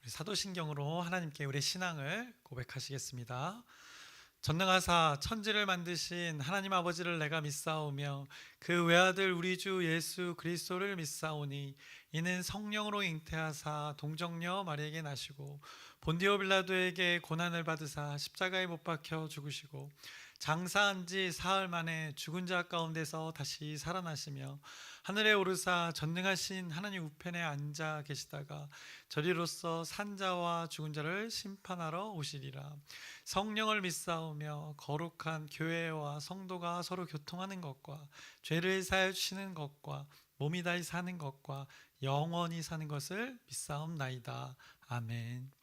사도신경으로 하나님께 우리의 신앙을 고백하시겠습니다. 전능하사 천지를 만드신 하나님 아버지를 내가 믿사오며 그 외아들 우리 주 예수 그리스도를 믿사오니 이는 성령으로 잉태하사 동정녀 마리에게 나시고 본디오 빌라도에게 고난을 받으사 십자가에 못 박혀 죽으시고 장사한 지 사흘 만에 죽은 자 가운데서 다시 살아나시며 하늘에 오르사 전능하신 하나님 우편에 앉아 계시다가 저리로서 산자와 죽은 자를 심판하러 오시리라. 성령을 믿사오며 거룩한 교회와 성도가 서로 교통하는 것과 죄를 사하여 주시는 것과 몸이 다시 사는 것과 영원히 사는 것을 믿사옵나이다. 아멘.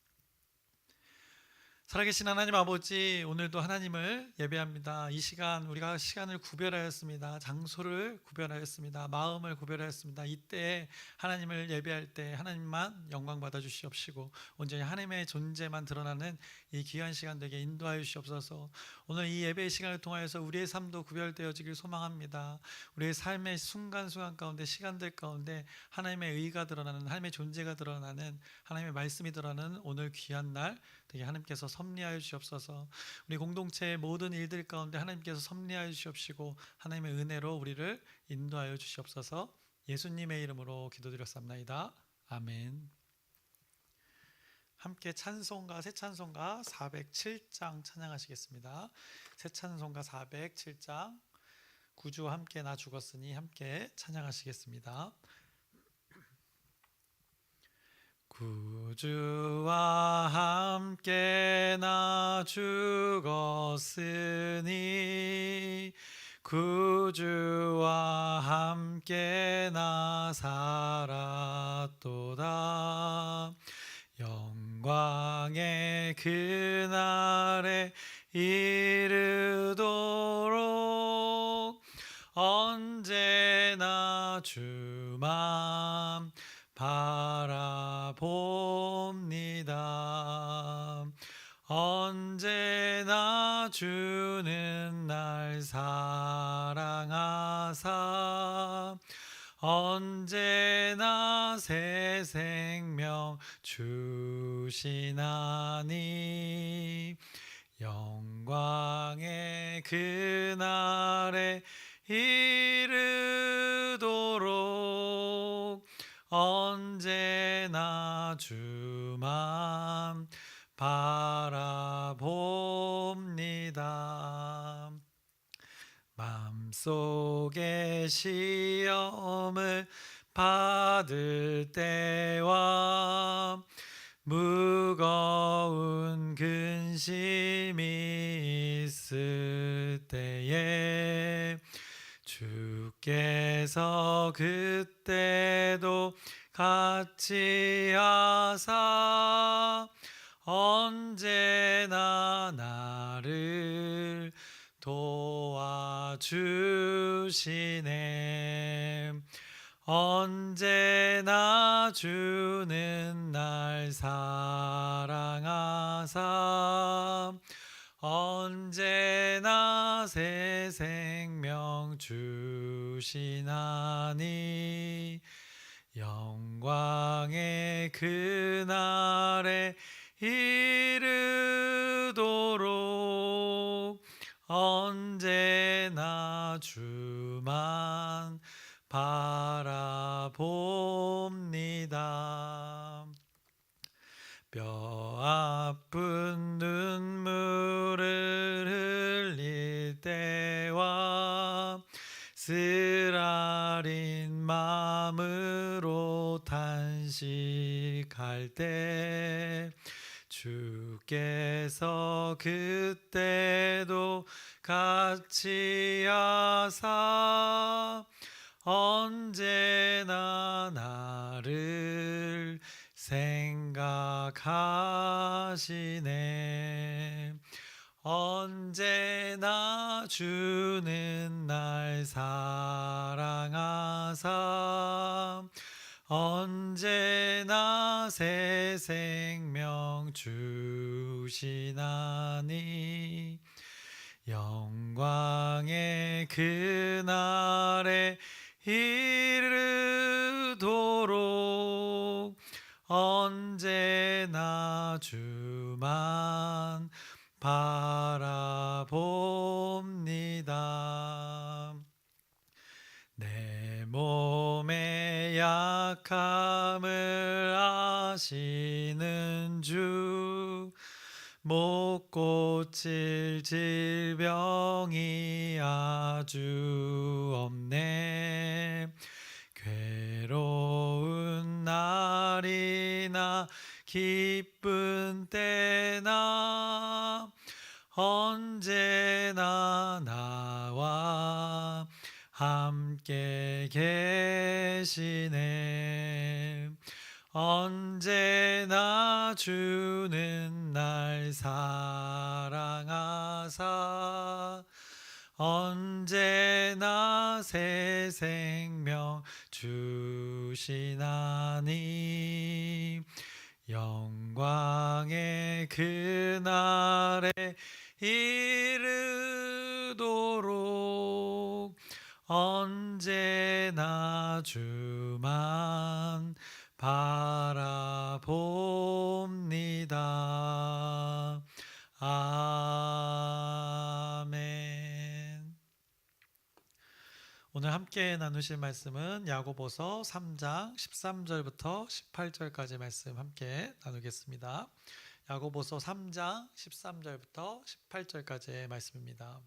살아계신 하나님 아버지, 오늘도 하나님을 예배합니다. 이 시간 우리가 시간을 구별하였습니다. 장소를 구별하였습니다. 마음을 구별하였습니다. 이때 하나님을 예배할 때 하나님만 영광 받아 주시옵시고 온전히 하나님의 존재만 드러나는 이 귀한 시간 되게 인도하여 주시옵소서. 오늘 이 예배의 시간을 통하여서 우리의 삶도 구별되어지길 소망합니다. 우리의 삶의 순간순간 가운데, 시간들 가운데 하나님의 의가 드러나는, 하나님의 존재가 드러나는, 하나님의 말씀이 드러나는 오늘 귀한 날 되게 하나님께서 섭리하여 주시옵소서. 우리 공동체의 모든 일들 가운데 하나님께서 섭리하여 주시옵시고 하나님의 은혜로 우리를 인도하여 주시옵소서. 예수님의 이름으로 기도드렸습니다. 아멘. 함께 찬송가, 새 찬송가 407장 찬양하시겠습니다. 새 찬송가 407장 구주 함께 나 죽었으니 함께 찬양하시겠습니다. 구주와 함께 나 죽었으니 구주와 함께 나 살았도다. 영광의 그날에 이르도록 언제나 주만 바라봅니다. 언제나 주는 날 사랑하사 언제나 새 생명 주시나니 영광의 그날에 이르도록 언제나 주만 바라봅니다. 마음속에 시험을 받을 때와 무거운 근심이 있을 때에 주께서 그때도 같이 하사 언제나 나를 도와주시네. 언제나 주는 날 사랑하사 언제나 새 생명 주시나니 영광의 그날에 이르도록 언제나 주만 바라봅니다. 뼈 아픈 눈물을 흘릴 때와 쓰라린 마음으로 탄식할 때 주께서 그때도 같이 하사 언제나 나를 생각하시네. 언제나 주는 날 사랑하사 언제나 새 생명 주시나니 영광의 그날에 이르도록 언제나 언제나 주만 바라봅니다. 내 몸의 약함을 아시는 주, 못 고칠 질병이 아주 없네. 괴로운 날이나 기쁜 때나 언제나 나와 함께 계시네. 언제나 주는 날 사랑하사 언제나 새 생명 주시나니. 영광의 그날에 이르도록 언제나 주만 바라봅니다. 아멘. 오늘 함께 나누실 말씀은 야고보서 3장 13절부터 18절까지 말씀 함께 나누겠습니다. 야고보서 3장 13절부터 18절까지의 말씀입니다.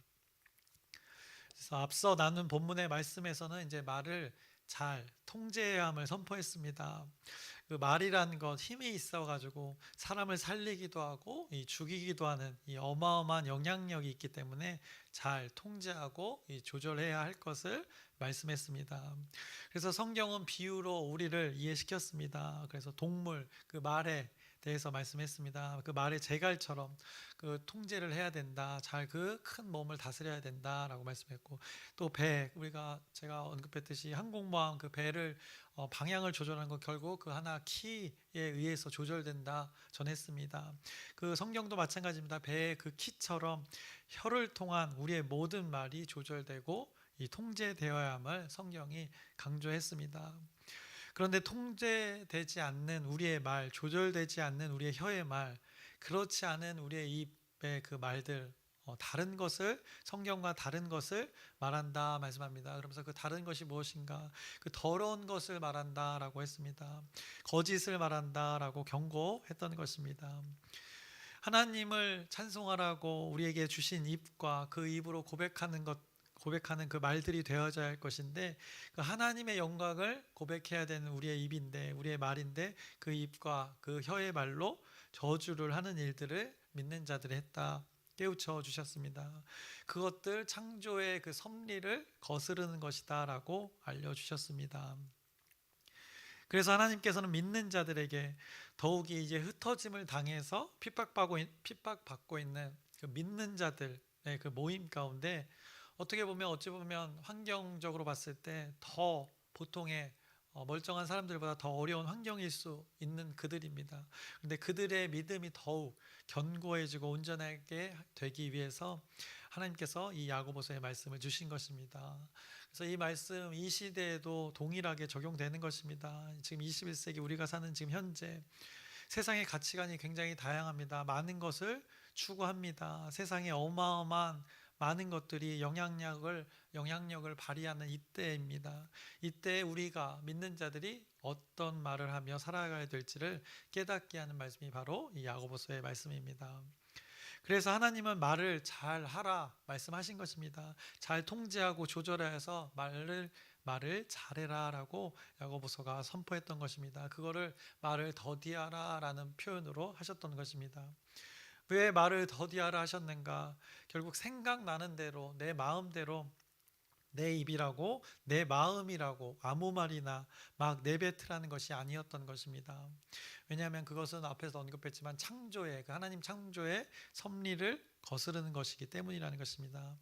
그래서 앞서 나눈 본문의 말씀에서는 이제 말을 잘 통제해야 함을 선포했습니다. 그 말이라는 것 힘이 있어가지고 사람을 살리기도 하고 죽이기도 하는 이 어마어마한 영향력이 있기 때문에 잘 통제하고 조절해야 할 것을 말씀했습니다. 그래서 성경은 비유로 우리를 이해시켰습니다. 그래서 동물 그 말에 대해서 말씀했습니다. 그 말의 제갈처럼 그 통제를 해야 된다. 잘 그 큰 몸을 다스려야 된다라고 말씀했고, 또 배, 제가 언급했듯이 항공모함 그 배를 방향을 조절하는 건 결국 그 하나 키에 의해서 조절된다 전했습니다. 그 성경도 마찬가지입니다. 배의 그 키처럼 혀를 통한 우리의 모든 말이 조절되고 이 통제되어야 함을 성경이 강조했습니다. 그런데 통제되지 않는 우리의 말, 조절되지 않는 우리의 혀의 말, 그렇지 않은 우리의 입의 그 말들, 다른 것을, 성경과 다른 것을 말한다 말씀합니다. 그러면서 그 다른 것이 무엇인가? 그 더러운 것을 말한다라고 했습니다. 거짓을 말한다라고 경고했던 것입니다. 하나님을 찬송하라고 우리에게 주신 입과 그 입으로 고백하는 그 말들이 되어져야 할 것인데, 그 하나님의 영광을 고백해야 되는 우리의 입인데, 우리의 말인데, 그 입과 그 혀의 말로 저주를 하는 일들을 믿는 자들이 했다 깨우쳐 주셨습니다. 그것들 창조의 그 섭리를 거스르는 것이다 라고 알려주셨습니다. 그래서 하나님께서는 믿는 자들에게 더욱이 이제 흩어짐을 당해서 핍박받고 있는 그 믿는 자들의 그 모임 가운데 어찌 보면 환경적으로 봤을 때 더 보통의 멀쩡한 사람들보다 더 어려운 환경일 수 있는 그들입니다. 그런데 그들의 믿음이 더욱 견고해지고 온전하게 되기 위해서 하나님께서 이 야고보서의 말씀을 주신 것입니다. 그래서 이 말씀 이 시대에도 동일하게 적용되는 것입니다. 지금 21세기 우리가 사는 지금 현재 세상의 가치관이 굉장히 다양합니다. 많은 것을 추구합니다. 세상에 어마어마한 많은 것들이 영향력을 발휘하는 이때입니다. 이때 우리가 믿는 자들이 어떤 말을 하며 살아가야 될지를 깨닫게 하는 말씀이 바로 이 야고보서의 말씀입니다. 그래서 하나님은 말을 잘 하라 말씀하신 것입니다. 잘 통제하고 조절해서 말을 잘해라 라고 야고보서가 선포했던 것입니다. 그거를 말을 더디하라 라는 표현으로 하셨던 것입니다. 왜 말을 더디하라 하셨는가? 결국 생각나는 대로 내 마음대로 내 입이라고 내 마음이라고 아무 말이나 막 내뱉으라는 것이 아니었던 것입니다. 왜냐하면 그것은 앞에서 언급했지만 하나님 창조의 섭리를 거스르는 것이기 때문이라는 것입니다.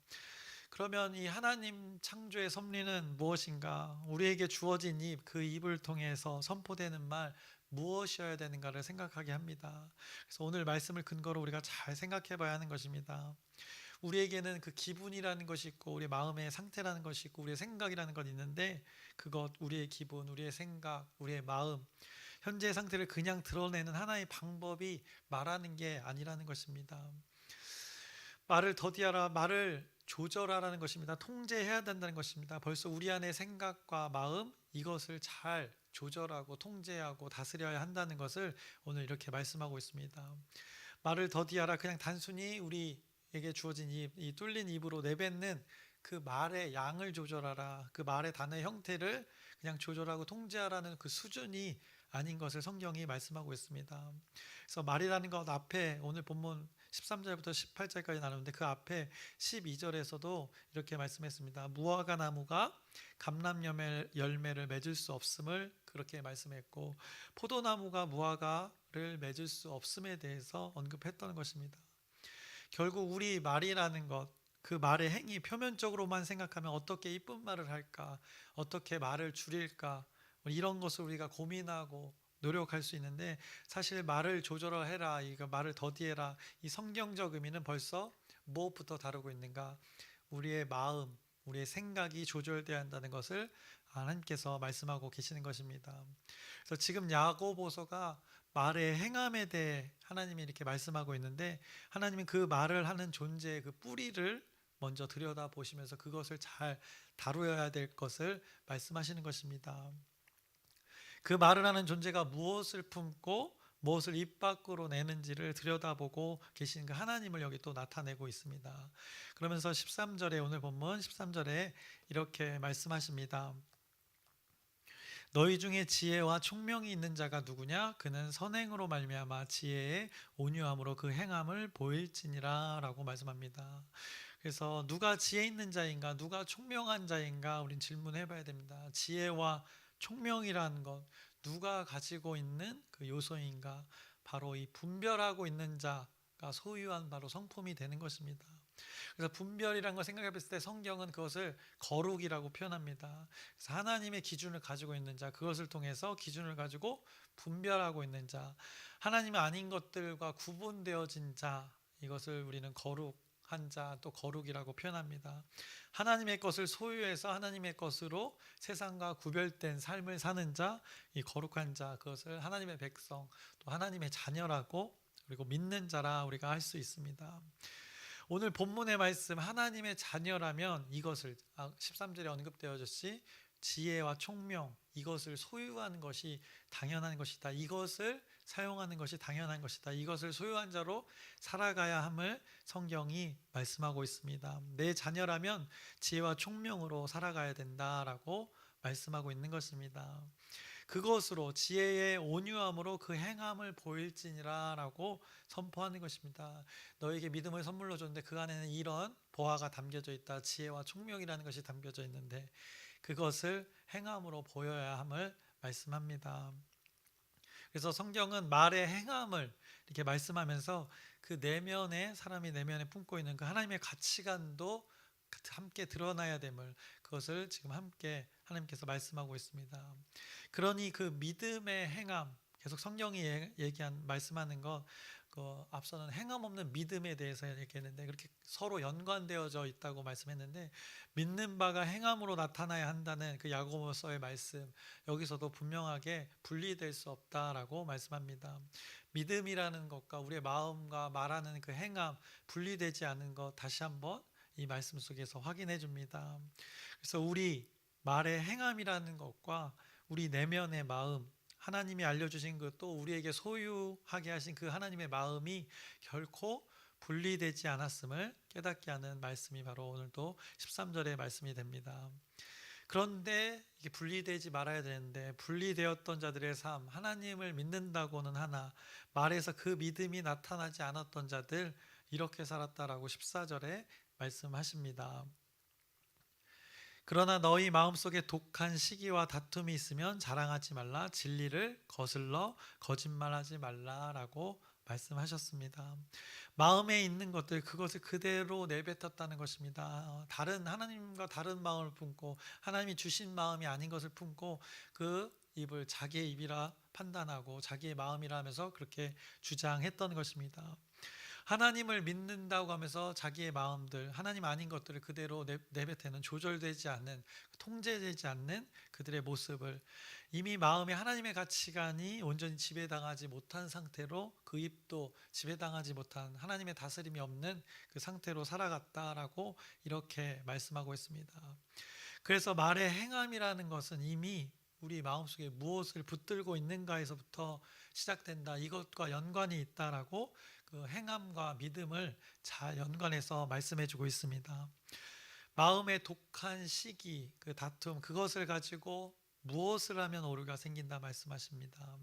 그러면 이 하나님 창조의 섭리는 무엇인가? 우리에게 주어진 입, 그 입을 통해서 선포되는 말 무엇이어야 되는가를 생각하게 합니다. 그래서 오늘 말씀을 근거로 우리가 잘 생각해 봐야 하는 것입니다. 우리에게는 그 기분이라는 것이 있고 우리의 마음의 상태라는 것이 있고 우리의 생각이라는 건 있는데, 그것 우리의 기분, 우리의 생각, 우리의 마음, 현재의 상태를 그냥 드러내는 하나의 방법이 말하는 게 아니라는 것입니다. 말을 더디하라, 말을 조절하라는 것입니다. 통제해야 된다는 것입니다. 벌써 우리 안의 생각과 마음, 이것을 잘 조절하고 통제하고 다스려야 한다는 것을 오늘 이렇게 말씀하고 있습니다. 말을 더디하라, 그냥 단순히 우리에게 주어진 이 뚫린 입으로 내뱉는 그 말의 양을 조절하라, 그 말의 단어의 형태를 그냥 조절하고 통제하라는 그 수준이 아닌 것을 성경이 말씀하고 있습니다. 그래서 말이라는 것 앞에 오늘 본문 13절부터 18절까지 나누는데, 그 앞에 12절에서도 이렇게 말씀했습니다. 무화과 나무가 감람 열매를 맺을 수 없음을 그렇게 말씀했고, 포도나무가 무화과를 맺을 수 없음에 대해서 언급했던 것입니다. 결국 우리 말이라는 것, 그 말의 행위, 표면적으로만 생각하면 어떻게 이쁜 말을 할까, 어떻게 말을 줄일까, 이런 것을 우리가 고민하고 노력할 수 있는데, 사실 말을 조절해라, 이거 말을 더디해라, 이 성경적 의미는 벌써 무엇부터 다루고 있는가? 우리의 마음, 우리의 생각이 조절돼야 한다는 것을 하나님께서 말씀하고 계시는 것입니다. 그래서 지금 야고보서가 말의 행함에 대해 하나님이 이렇게 말씀하고 있는데, 하나님은 그 말을 하는 존재의 그 뿌리를 먼저 들여다보시면서 그것을 잘 다루어야 될 것을 말씀하시는 것입니다. 그 말을 하는 존재가 무엇을 품고 무엇을 입 밖으로 내는지를 들여다보고 계신 그 하나님을 여기 또 나타내고 있습니다. 그러면서 13절에, 오늘 본문 13절에 이렇게 말씀하십니다. 너희 중에 지혜와 총명이 있는 자가 누구냐? 그는 선행으로 말미암아 지혜의 온유함으로 그 행함을 보일지니라 라고 말씀합니다. 그래서 누가 지혜 있는 자인가, 누가 총명한 자인가, 우린 질문해 봐야 됩니다. 지혜와 총명이라는 것, 누가 가지고 있는 그 요소인가? 바로 이 분별하고 있는 자가 소유한 바로 성품이 되는 것입니다. 그래서 분별이라는 걸 생각해 봤을 때 성경은 그것을 거룩이라고 표현합니다. 그래서 하나님의 기준을 가지고 있는 자, 그것을 통해서 기준을 가지고 분별하고 있는 자, 하나님이 아닌 것들과 구분되어진 자, 이것을 우리는 거룩한 자, 또 거룩이라고 표현합니다. 하나님의 것을 소유해서 하나님의 것으로 세상과 구별된 삶을 사는 자, 이 거룩한 자, 그것을 하나님의 백성, 또 하나님의 자녀라고, 그리고 믿는 자라 우리가 할 수 있습니다. 오늘 본문의 말씀, 하나님의 자녀라면 이것을 13절에 언급되어졌지, 지혜와 총명, 이것을 소유하는 것이 당연한 것이다, 이것을 사용하는 것이 당연한 것이다, 이것을 소유한 자로 살아가야 함을 성경이 말씀하고 있습니다. 내 자녀라면 지혜와 총명으로 살아가야 된다라고 말씀하고 있는 것입니다. 그것으로 지혜의 온유함으로 그 행함을 보일지니라 라고 선포하는 것입니다. 너에게 믿음을 선물로 줬는데 그 안에는 이런 보화가 담겨져 있다, 지혜와 총명이라는 것이 담겨져 있는데 그것을 행함으로 보여야 함을 말씀합니다. 그래서 성경은 말의 행함을 이렇게 말씀하면서 그 내면에, 사람이 내면에 품고 있는 그 하나님의 가치관도 함께 드러나야 됨을, 그것을 지금 함께 하나님께서 말씀하고 있습니다. 그러니 그 믿음의 행함, 계속 성경이 말씀하는 것, 앞서는 행함 없는 믿음에 대해서 얘기했는데 그렇게 서로 연관되어져 있다고 말씀했는데, 믿는 바가 행함으로 나타나야 한다는 그 야고보서의 말씀, 여기서도 분명하게 분리될 수 없다라고 말씀합니다. 믿음이라는 것과 우리의 마음과 말하는 그 행함, 분리되지 않은 것 다시 한번 이 말씀 속에서 확인해 줍니다. 그래서 우리 말의 행함이라는 것과 우리 내면의 마음, 하나님이 알려주신 그 또 우리에게 소유하게 하신 그 하나님의 마음이 결코 분리되지 않았음을 깨닫게 하는 말씀이 바로 오늘도 13절의 말씀이 됩니다. 그런데 이게 분리되지 말아야 되는데, 분리되었던 자들의 삶, 하나님을 믿는다고는 하나 말에서 그 믿음이 나타나지 않았던 자들, 이렇게 살았다라고 14절에 말씀하십니다. 그러나 너희 마음속에 독한 시기와 다툼이 있으면 자랑하지 말라, 진리를 거슬러 거짓말하지 말라라고 말씀하셨습니다. 마음에 있는 것들, 그것을 그대로 내뱉었다는 것입니다. 하나님과 다른 마음을 품고 하나님이 주신 마음이 아닌 것을 품고 그 입을 자기의 입이라 판단하고 자기의 마음이라 하면서 그렇게 주장했던 것입니다. 하나님을 믿는다고 하면서 자기의 마음들, 하나님 아닌 것들을 그대로 내뱉는, 조절되지 않는, 통제되지 않는 그들의 모습을, 이미 마음에 하나님의 가치관이 온전히 지배당하지 못한 상태로, 그 입도 지배당하지 못한, 하나님의 다스림이 없는 그 상태로 살아갔다라고 이렇게 말씀하고 있습니다. 그래서 말의 행함이라는 것은 이미 우리 마음속에 무엇을 붙들고 있는가에서부터 시작된다, 이것과 연관이 있다라고 그 행함과 믿음을 잘 연관해서 말씀해 주고 있습니다. 마음의 독한 시기, 그 다툼, 그것을 가지고 무엇을 하면 오류가 생긴다 말씀하십니다.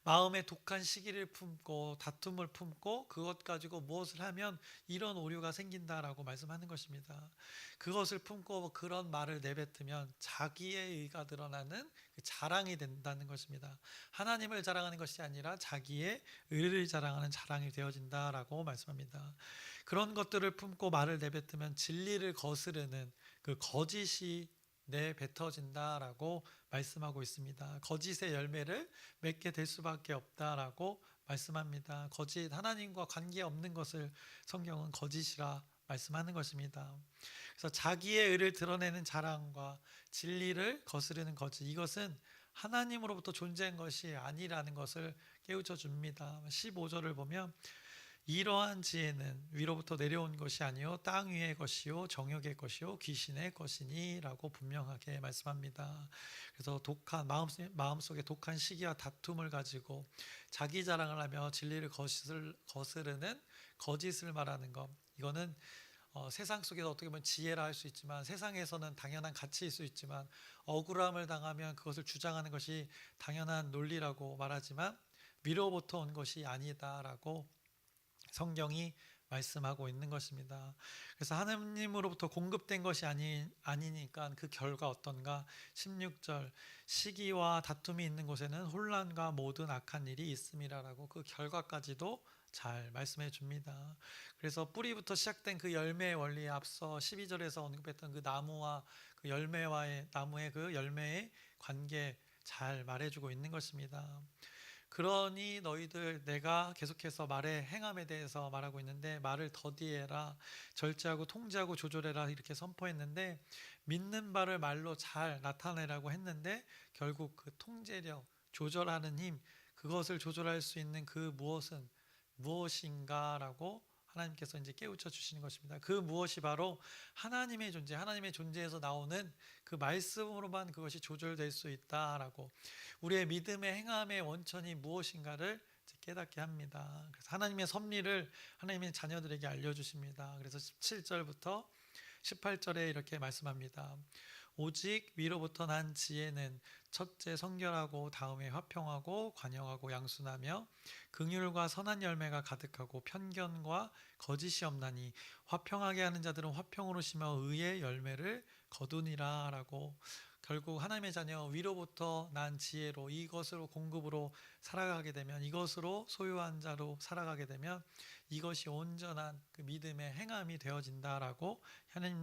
마음의 독한 시기를 품고 다툼을 품고 그것 가지고 무엇을 하면 이런 오류가 생긴다라고 말씀하는 것입니다. 그것을 품고 그런 말을 내뱉으면 자기의 의가 드러나는 그 자랑이 된다는 것입니다. 하나님을 자랑하는 것이 아니라 자기의 의를 자랑하는 자랑이 되어진다라고 말씀합니다. 그런 것들을 품고 말을 내뱉으면 진리를 거스르는 그 거짓이 내뱉어진다라고 말씀하고 있습니다. 거짓의 열매를 맺게 될 수밖에 없다라고 말씀합니다. 거짓, 하나님과 관계없는 것을 성경은 거짓이라 말씀하는 것입니다. 그래서 자기의 의를 드러내는 자랑과 진리를 거스르는 거짓, 이것은 하나님으로부터 존재한 것이 아니라는 것을 깨우쳐 줍니다. 15절을 보면 이러한 지혜는 위로부터 내려온 것이 아니요 땅 위의 것이요 정욕의 것이요 귀신의 것이니라고 분명하게 말씀합니다. 그래서 독한 마음속에 독한 시기와 다툼을 가지고 자기 자랑을 하며 진리를 거스르는 거짓을 말하는 것, 이거는 세상 속에서 어떻게 보면 지혜라 할 수 있지만, 세상에서는 당연한 가치일 수 있지만, 억울함을 당하면 그것을 주장하는 것이 당연한 논리라고 말하지만 위로부터 온 것이 아니다라고 성경이 말씀하고 있는 것입니다. 그래서 하나님으로부터 공급된 것이 아니니까 그 결과 어떤가? 16절, 시기와 다툼이 있는 곳에는 혼란과 모든 악한 일이 있음이라라고 그 결과까지도 잘 말씀해 줍니다. 그래서 뿌리부터 시작된 그 열매의 원리에 앞서 12절에서 언급했던 그 나무와 그 나무의 그 열매의 관계 잘 말해주고 있는 것입니다. 그러니 너희들, 내가 계속해서 말의 행함에 대해서 말하고 있는데, 말을 더디해라, 절제하고 통제하고 조절해라 이렇게 선포했는데, 믿는 바를 말로 잘 나타내라고 했는데 결국 그 통제력, 조절하는 힘, 그것을 조절할 수 있는 그 무엇은 무엇인가라고 하나님께서 이제 깨우쳐 주시는 것입니다. 그 무엇이 바로 하나님의 존재, 하나님의 존재에서 나오는 그 말씀으로만 그것이 조절될 수 있다라고, 우리의 믿음의 행함의 원천이 무엇인가를 깨닫게 합니다. 그래서 하나님의 섭리를 하나님의 자녀들에게 알려주십니다. 그래서 17절부터 18절에 이렇게 말씀합니다. 오직 위로부터 난 지혜는 첫째 성결하고 다음에 화평하고 관영하고 양순하며 긍휼과 선한 열매가 가득하고 편견과 거짓이 없나니 화평하게 하는 자들은 화평으로 심어 의의 열매를 거두니라 라고, 결국 하나님의 자녀 위로부터 난 지혜로, 이것으로 공급으로 살아가게 되면, 이것으로 소유한 자로 살아가게 되면 이것이 온전한 그 믿음의 행함이 되어진다라고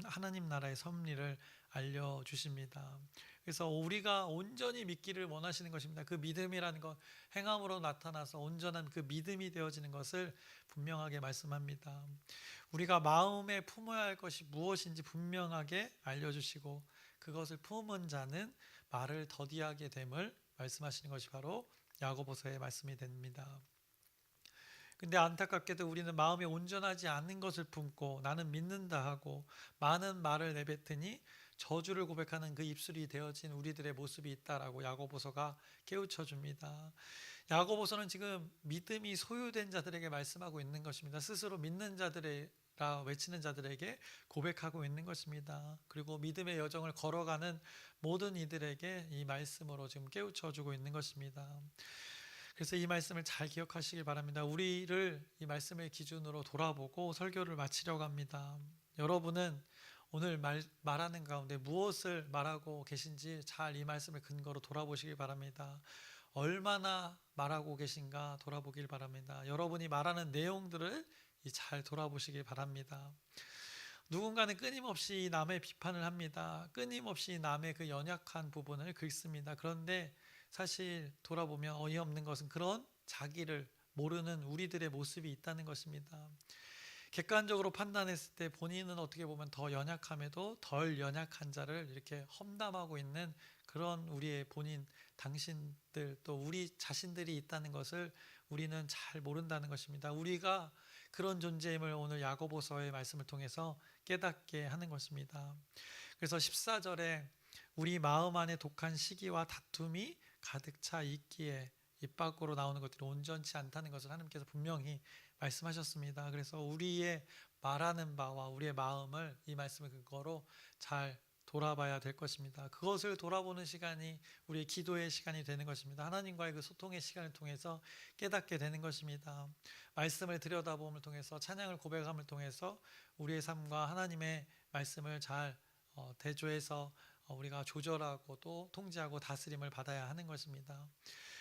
하나님 나라의 섭리를 알려주십니다. 그래서 우리가 온전히 믿기를 원하시는 것입니다. 그 믿음이라는 것, 행함으로 나타나서 온전한 그 믿음이 되어지는 것을 분명하게 말씀합니다. 우리가 마음에 품어야 할 것이 무엇인지 분명하게 알려주시고, 그것을 품은 자는 말을 더디하게 됨을 말씀하시는 것이 바로 야고보서의 말씀이 됩니다. 근데 안타깝게도 우리는 마음에 온전하지 않는 것을 품고 나는 믿는다 하고 많은 말을 내뱉으니 저주를 고백하는 그 입술이 되어진 우리들의 모습이 있다라고 야고보서가 깨우쳐 줍니다. 야고보서는 지금 믿음이 소유된 자들에게 말씀하고 있는 것입니다. 스스로 믿는 자들이라 외치는 자들에게 고백하고 있는 것입니다. 그리고 믿음의 여정을 걸어가는 모든 이들에게 이 말씀으로 지금 깨우쳐 주고 있는 것입니다. 그래서 이 말씀을 잘 기억하시길 바랍니다. 우리를 이 말씀을 기준으로 돌아보고 설교를 마치려고 합니다. 여러분은 오늘 말하는 가운데 무엇을 말하고 계신지 잘 이 말씀을 근거로 돌아보시길 바랍니다. 얼마나 말하고 계신가 돌아보길 바랍니다. 여러분이 말하는 내용들을 잘 돌아보시길 바랍니다. 누군가는 끊임없이 남의 비판을 합니다. 끊임없이 남의 그 연약한 부분을 긁습니다. 그런데 사실 돌아보면 어이없는 것은 그런 자기를 모르는 우리들의 모습이 있다는 것입니다. 객관적으로 판단했을 때 본인은 어떻게 보면 더 연약함에도 덜 연약한 자를 이렇게 험담하고 있는 그런 우리의 본인, 당신들, 또 우리 자신들이 있다는 것을 우리는 잘 모른다는 것입니다. 우리가 그런 존재임을 오늘 야고보서의 말씀을 통해서 깨닫게 하는 것입니다. 그래서 14절에 우리 마음 안에 독한 시기와 다툼이 가득 차 있기에 입 밖으로 나오는 것들이 온전치 않다는 것을 하나님께서 분명히 말씀하셨습니다. 그래서 우리의 말하는 바와 우리의 마음을 이 말씀을 근거로 잘 돌아봐야 될 것입니다. 그것을 돌아보는 시간이 우리의 기도의 시간이 되는 것입니다. 하나님과의 그 소통의 시간을 통해서 깨닫게 되는 것입니다. 말씀을 들여다봄을 통해서 찬양을 고백함을 통해서 우리의 삶과 하나님의 말씀을 잘 대조해서 우리가 조절하고 또 통제하고 다스림을 받아야 하는 것입니다.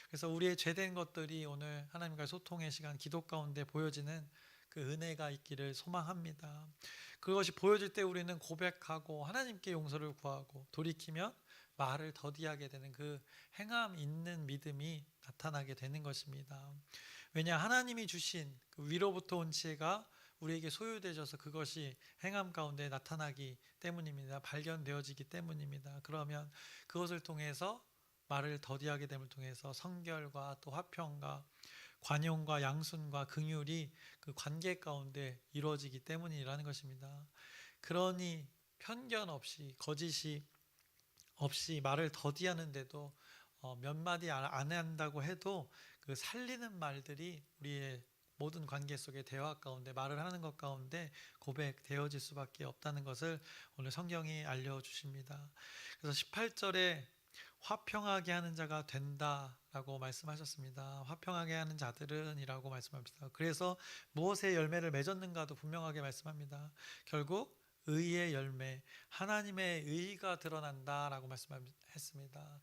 그래서 우리의 죄된 것들이 오늘 하나님과 소통의 시간, 기도 가운데 보여지는 그 은혜가 있기를 소망합니다. 그것이 보여질 때 우리는 고백하고 하나님께 용서를 구하고 돌이키면 말을 더디하게 되는 그 행함 있는 믿음이 나타나게 되는 것입니다. 왜냐, 하나님이 주신 그 위로부터 온 지혜가 우리에게 소유되어서 그것이 행함 가운데 나타나기 때문입니다. 발견되어지기 때문입니다. 그러면 그것을 통해서 말을 더디하게 됨을 통해서 성결과 또 화평과 관용과 양순과 긍휼이 그 관계 가운데 이루어지기 때문이라는 것입니다. 그러니 편견 없이 거짓이 없이 말을 더디하는데도 몇 마디 안 한다고 해도 그 살리는 말들이 우리의 모든 관계 속의 대화 가운데 말을 하는 것 가운데 고백되어질 수밖에 없다는 것을 오늘 성경이 알려주십니다. 그래서 18절에 화평하게 하는 자가 된다라고 말씀하셨습니다. 화평하게 하는 자들은 이라고 말씀합니다. 그래서 무엇의 열매를 맺었는가도 분명하게 말씀합니다. 결국 의의 열매, 하나님의 의가 드러난다라고 말씀했습니다.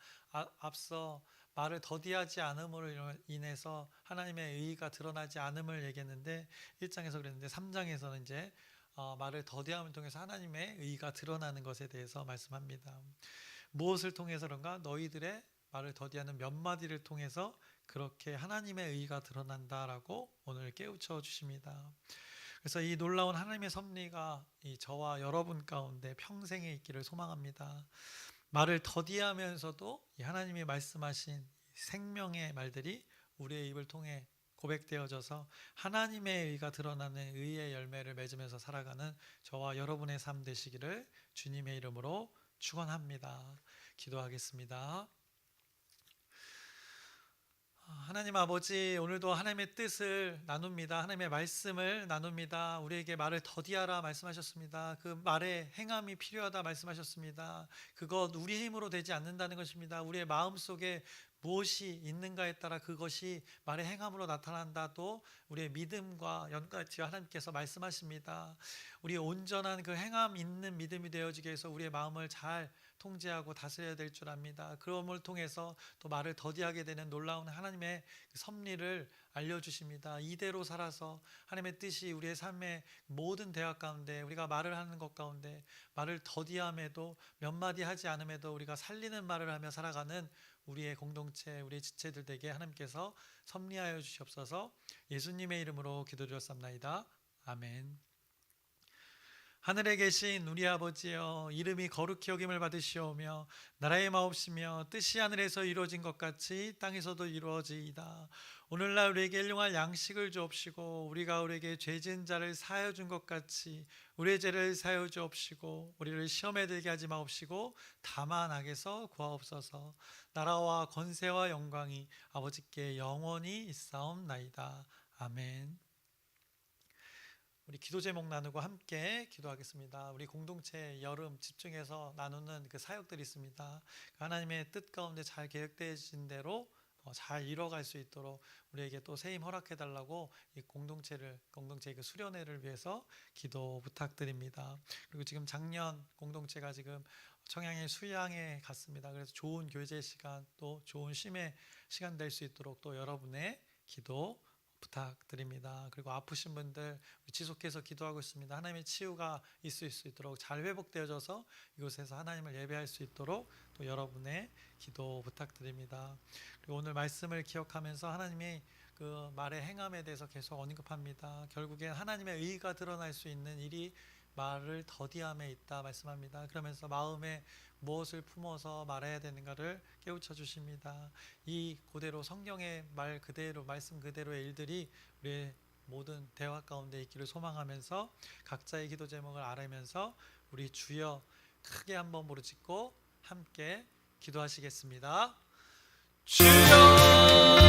앞서 말을 더디하지 않음으로 인해서 하나님의 의가 드러나지 않음을 얘기했는데 1장에서 그랬는데 3장에서는 이제 말을 더디함을 통해서 하나님의 의가 드러나는 것에 대해서 말씀합니다. 무엇을 통해서 그런가? 너희들의 말을 더디하는 몇 마디를 통해서 그렇게 하나님의 의가 드러난다라고 오늘 깨우쳐 주십니다. 그래서 이 놀라운 하나님의 섭리가 이 저와 여러분 가운데 평생에 있기를 소망합니다. 말을 더디하면서도 이 하나님이 말씀하신 생명의 말들이 우리의 입을 통해 고백되어져서 하나님의 의가 드러나는 의의 열매를 맺으면서 살아가는 저와 여러분의 삶 되시기를 주님의 이름으로 축원합니다. 기도하겠습니다. 하나님 아버지, 오늘도 하나님의 뜻을 나눕니다. 하나님의 말씀을 나눕니다. 우리에게 말을 더디하라 말씀하셨습니다. 그 말에 행함이 필요하다 말씀하셨습니다. 그것 우리 힘으로 되지 않는다는 것입니다. 우리의 마음속에 무엇이 있는가에 따라 그것이 말의 행함으로 나타난다. 또 우리의 믿음과 연관지어 하나님께서 말씀하십니다. 우리의 온전한 그 행함 있는 믿음이 되어지게 해서 우리의 마음을 잘 통제하고 다스려야 될 줄 압니다. 그럼을 통해서 또 말을 더디하게 되는 놀라운 하나님의 섭리를 알려주십니다. 이대로 살아서 하나님의 뜻이 우리의 삶의 모든 대화 가운데 우리가 말을 하는 것 가운데 말을 더디함에도 몇 마디 하지 않음에도 우리가 살리는 말을 하며 살아가는 우리의 공동체, 우리의 지체들 되게 하나님께서 섭리하여 주시옵소서. 예수님의 이름으로 기도드렸습나이다. 아멘. 하늘에 계신 우리 아버지여, 이름이 거룩히 여김을 받으시오며 나라의 마옵시며 뜻이 하늘에서 이루어진 것 같이 땅에서도 이루어지이다. 오늘날 우리에게 일용할 양식을 주옵시고 우리가 우리에게 죄진 자를 사하여 준 것 같이 우리의 죄를 사하여 주옵시고 우리를 시험에 들게 하지 마옵시고 다만 악에서 구하옵소서. 나라와 권세와 영광이 아버지께 영원히 있사옵나이다. 아멘. 우리 기도 제목 나누고 함께 기도하겠습니다. 우리 공동체 여름 집중해서 나누는 그 사역들이 있습니다. 하나님의 뜻 가운데 잘 계획되어진 대로 잘 이뤄갈 수 있도록 우리에게 또 새 힘 허락해 달라고 이 공동체의 그 수련회를 위해서 기도 부탁드립니다. 그리고 지금 작년 공동체가 지금 청양의 수양에 갔습니다. 그래서 좋은 교제 시간 또 좋은 쉼의 시간 될 수 있도록 또 여러분의 기도 부탁드립니다. 그리고 아프신 분들 지속해서 기도하고 있습니다. 하나님의 치유가 있을 수 있도록 잘 회복되어져서 이곳에서 하나님을 예배할 수 있도록 또 여러분의 기도 부탁드립니다. 그리고 오늘 말씀을 기억하면서 하나님이 그 말의 행함에 대해서 계속 언급합니다. 결국엔 하나님의 의가 드러날 수 있는 일이 말을 더디함에 있다 말씀합니다. 그러면서 마음에 무엇을 품어서 말해야 되는가를 깨우쳐 주십니다. 이 그대로 성경의 말 그대로 말씀 그대로의 일들이 우리의 모든 대화 가운데 있기를 소망하면서 각자의 기도 제목을 알으면서 우리 주여 크게 한번 부르짖고 함께 기도하시겠습니다. 주여